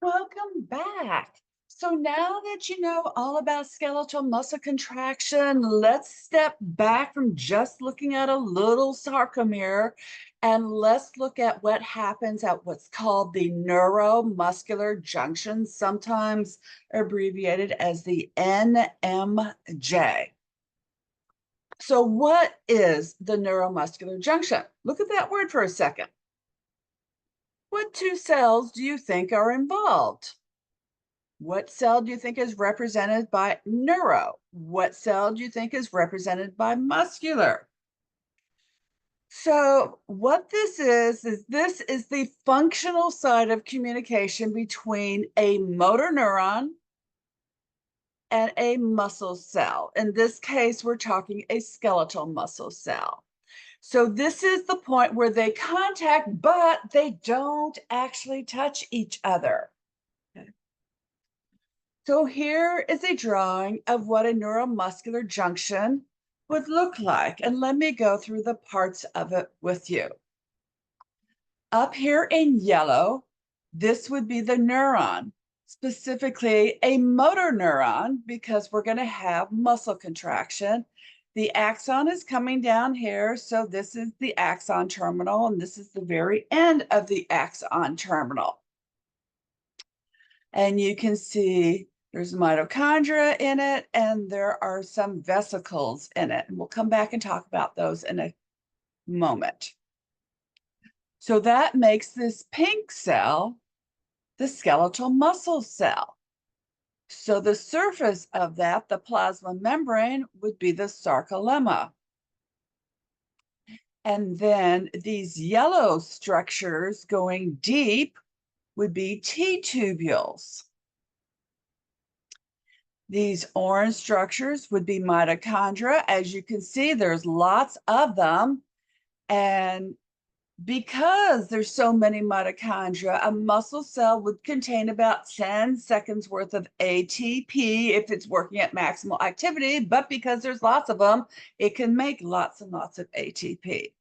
Welcome back. So now that you know all about skeletal muscle contraction, let's step back from just looking at a little sarcomere and let's look at what happens at what's called the neuromuscular junction, sometimes abbreviated as the NMJ. So what is the neuromuscular junction? Look at that word for a second. What two cells do you think are involved? What cell do you think is represented by neuro? What cell do you think is represented by muscular? So what this is the functional side of communication between a motor neuron and a muscle cell. In this case, we're talking a skeletal muscle cell. So this is the point where they contact, but they don't actually touch each other. Okay. So here is a drawing of what a neuromuscular junction would look like. And let me go through the parts of it with you. Up here in yellow, this would be the neuron, specifically a motor neuron, because we're going to have muscle contraction. The axon is coming down here. So this is the axon terminal, and this is the very end of the axon terminal. And you can see there's mitochondria in it, and there are some vesicles in it. And we'll come back and talk about those in a moment. So that makes this pink cell the skeletal muscle cell. So the surface of that, the plasma membrane, would be the sarcolemma. And then these yellow structures going deep would be T-tubules. These orange structures would be mitochondria. As you can see, there's lots of them. And because there's so many mitochondria, a muscle cell would contain about 10 seconds worth of ATP if it's working at maximal activity. But because there's lots of them, it can make lots and lots of ATP.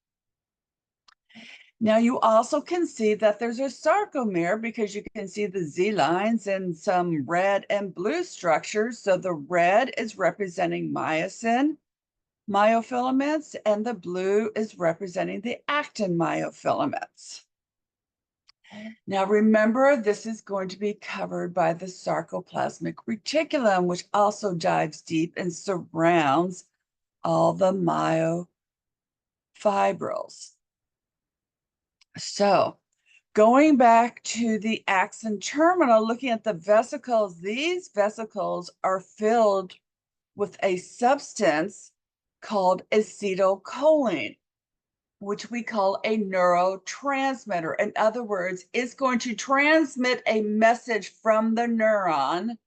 Now you also can see that there's a sarcomere because you can see the Z lines and some red and blue structures. So the red is representing myosin myofilaments, and the blue is representing the actin myofilaments. Now remember, this is going to be covered by the sarcoplasmic reticulum, which also dives deep and surrounds all the myofibrils. So going back to the axon terminal, looking at the vesicles, these vesicles are filled with a substance called acetylcholine, which we call a neurotransmitter. In other words, it's going to transmit a message from the neuron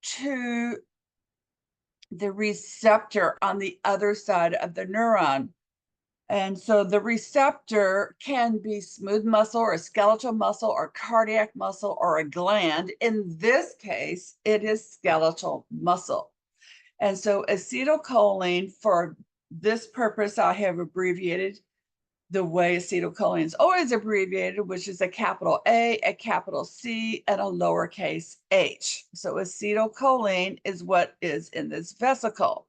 to the receptor on the other side of the neuron. And so the receptor can be smooth muscle or skeletal muscle or cardiac muscle or a gland. In this case, it is skeletal muscle. And so acetylcholine, for this purpose, I have abbreviated the way acetylcholine is always abbreviated, which is a capital A, a capital C, and a lowercase h. So acetylcholine is what is in this vesicle.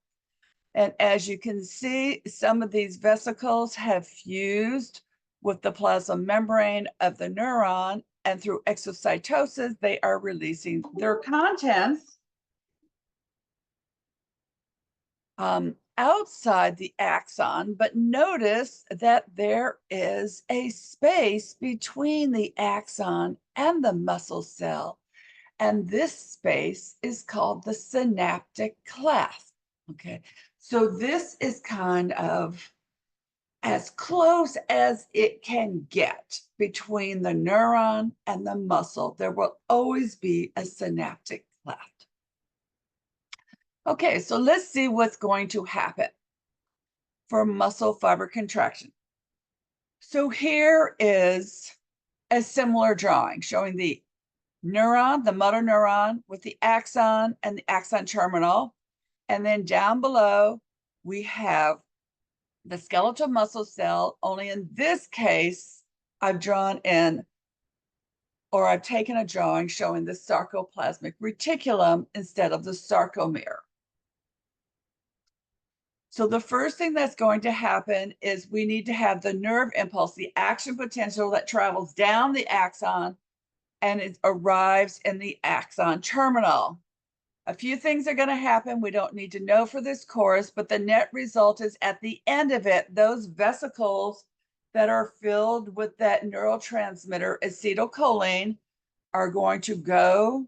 And as you can see, some of these vesicles have fused with the plasma membrane of the neuron, and through exocytosis, they are releasing their contents outside the axon. But notice that there is a space between the axon and the muscle cell. And this space is called the synaptic cleft. Okay, so this is kind of as close as it can get between the neuron and the muscle. There will always be a synaptic cleft. Okay, so let's see what's going to happen for muscle fiber contraction. So here is a similar drawing showing the neuron, the motor neuron with the axon and the axon terminal. And then down below, we have the skeletal muscle cell, only in this case, I've drawn in or I've taken a drawing showing the sarcoplasmic reticulum instead of the sarcomere. So the first thing that's going to happen is we need to have the nerve impulse, the action potential that travels down the axon and it arrives in the axon terminal. A few things are going to happen we don't need to know for this course, but the net result is at the end of it, those vesicles that are filled with that neurotransmitter acetylcholine are going to go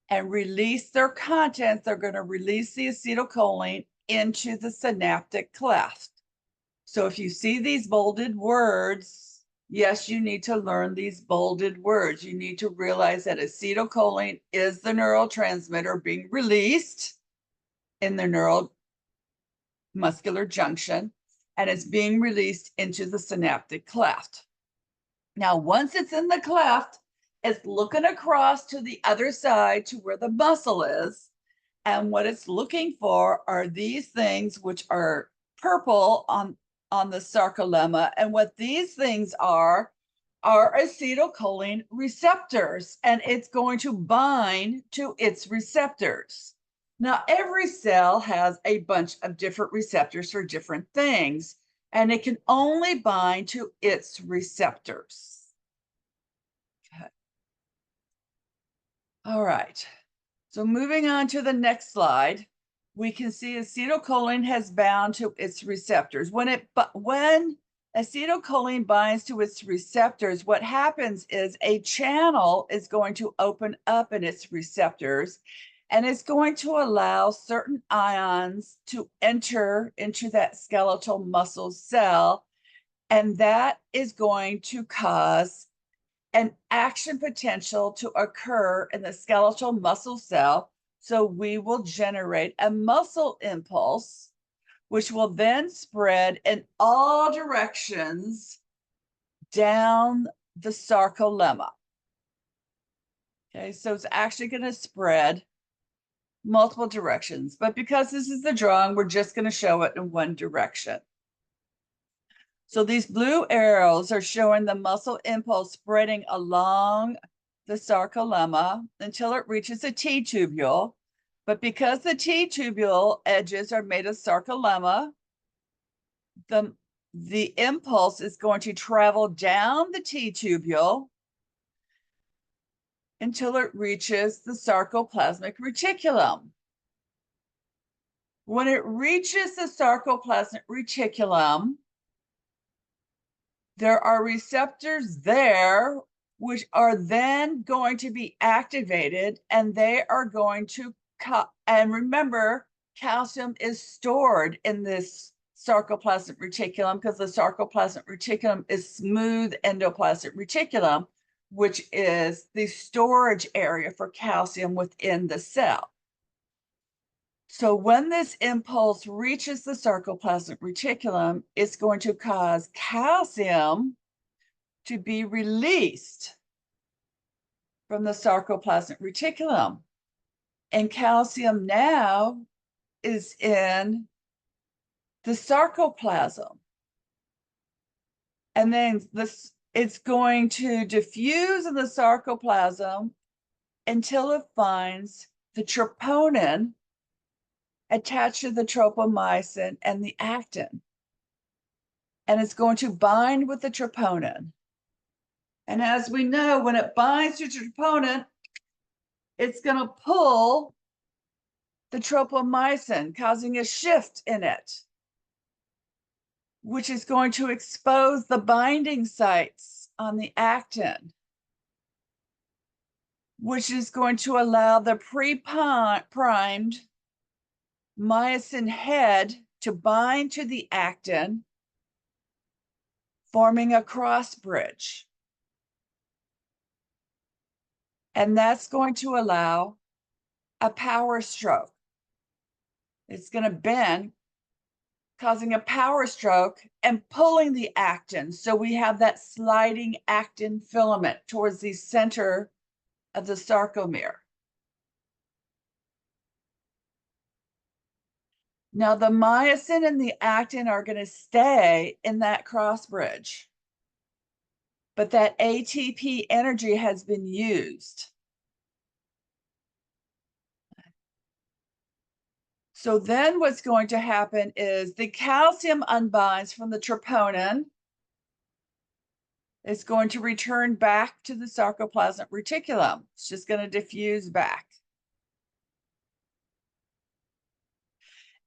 and release their contents. They're going to release the acetylcholine into the synaptic cleft. So if you see these bolded words, yes, you need to learn these bolded words. You need to realize that acetylcholine is the neurotransmitter being released in the neuromuscular junction, and it's being released into the synaptic cleft. Now, once it's in the cleft, it's looking across to the other side to where the muscle is. And what it's looking for are these things, which are purple on the sarcolemma. And what these things are acetylcholine receptors, and it's going to bind to its receptors. Now, every cell has a bunch of different receptors for different things, and it can only bind to its receptors. Okay. All right. So moving on to the next slide, we can see acetylcholine has bound to its receptors. When acetylcholine binds to its receptors, what happens is a channel is going to open up in its receptors, and it's going to allow certain ions to enter into that skeletal muscle cell, and that is going to cause an action potential to occur in the skeletal muscle cell. So we will generate a muscle impulse, which will then spread in all directions down the sarcolemma. Okay, so it's actually going to spread multiple directions, but because this is the drawing, we're just going to show it in one direction. So these blue arrows are showing the muscle impulse spreading along the sarcolemma until it reaches a T-tubule. But because the T-tubule edges are made of sarcolemma, the impulse is going to travel down the T-tubule until it reaches the sarcoplasmic reticulum. When it reaches the sarcoplasmic reticulum, there are receptors there which are then going to be activated, and they are going to and remember, calcium is stored in this sarcoplasmic reticulum because the sarcoplasmic reticulum is smooth endoplasmic reticulum, which is the storage area for calcium within the cell. So when this impulse reaches the sarcoplasmic reticulum, it's going to cause calcium to be released from the sarcoplasmic reticulum. And calcium now is in the sarcoplasm. And then it's going to diffuse in the sarcoplasm until it finds the troponin attached to the tropomyosin and the actin. And it's going to bind with the troponin. And as we know, when it binds to troponin, it's going to pull the tropomyosin, causing a shift in it, which is going to expose the binding sites on the actin, which is going to allow the pre-primed myosin head to bind to the actin, forming a cross bridge. And that's going to allow a power stroke. It's going to bend, causing a power stroke and pulling the actin. So we have that sliding actin filament towards the center of the sarcomere. Now the myosin and the actin are going to stay in that cross bridge. but that ATP energy has been used. So then what's going to happen is the calcium unbinds from the troponin. It's going to return back to the sarcoplasmic reticulum. It's just going to diffuse back.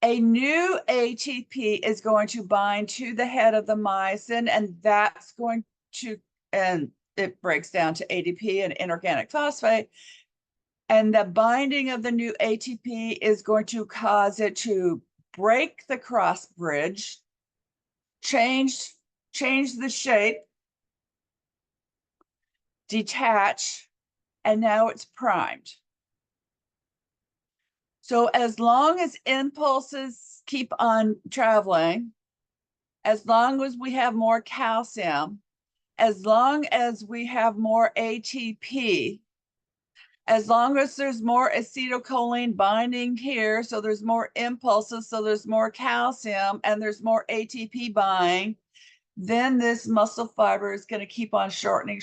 A new ATP is going to bind to the head of the myosin, and that's going to, and it breaks down to ADP and inorganic phosphate. And the binding of the new ATP is going to cause it to break the cross bridge, change the shape, detach, and now it's primed. So as long as impulses keep on traveling, as long as we have more calcium, as long as we have more ATP, as long as there's more acetylcholine binding here, so there's more impulses, so there's more calcium, and there's more ATP binding, then this muscle fiber is going to keep on shortening,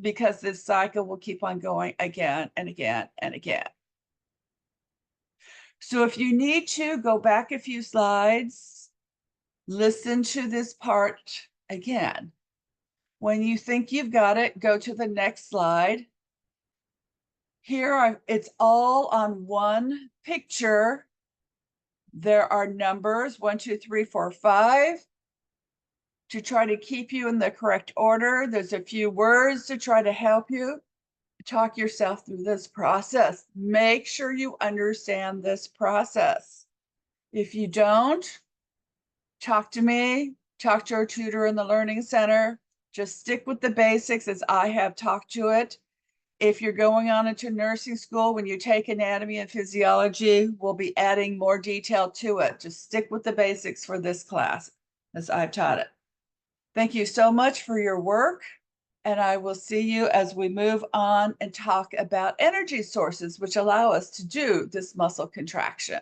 because this cycle will keep on going again and again and again. So if you need to, go back a few slides, listen to this part again. When you think you've got it, go to the next slide. Here, it's all on one picture. There are numbers 1, 2, 3, 4, 5 to try to keep you in the correct order. There's a few words to try to help you talk yourself through this process. Make sure you understand this process. If you don't, talk to me, talk to our tutor in the Learning Center. Just stick with the basics as I have talked to it. If you're going on into nursing school, when you take anatomy and physiology, we'll be adding more detail to it. Just stick with the basics for this class as I've taught it. Thank you so much for your work. And I will see you as we move on and talk about energy sources, which allow us to do this muscle contraction.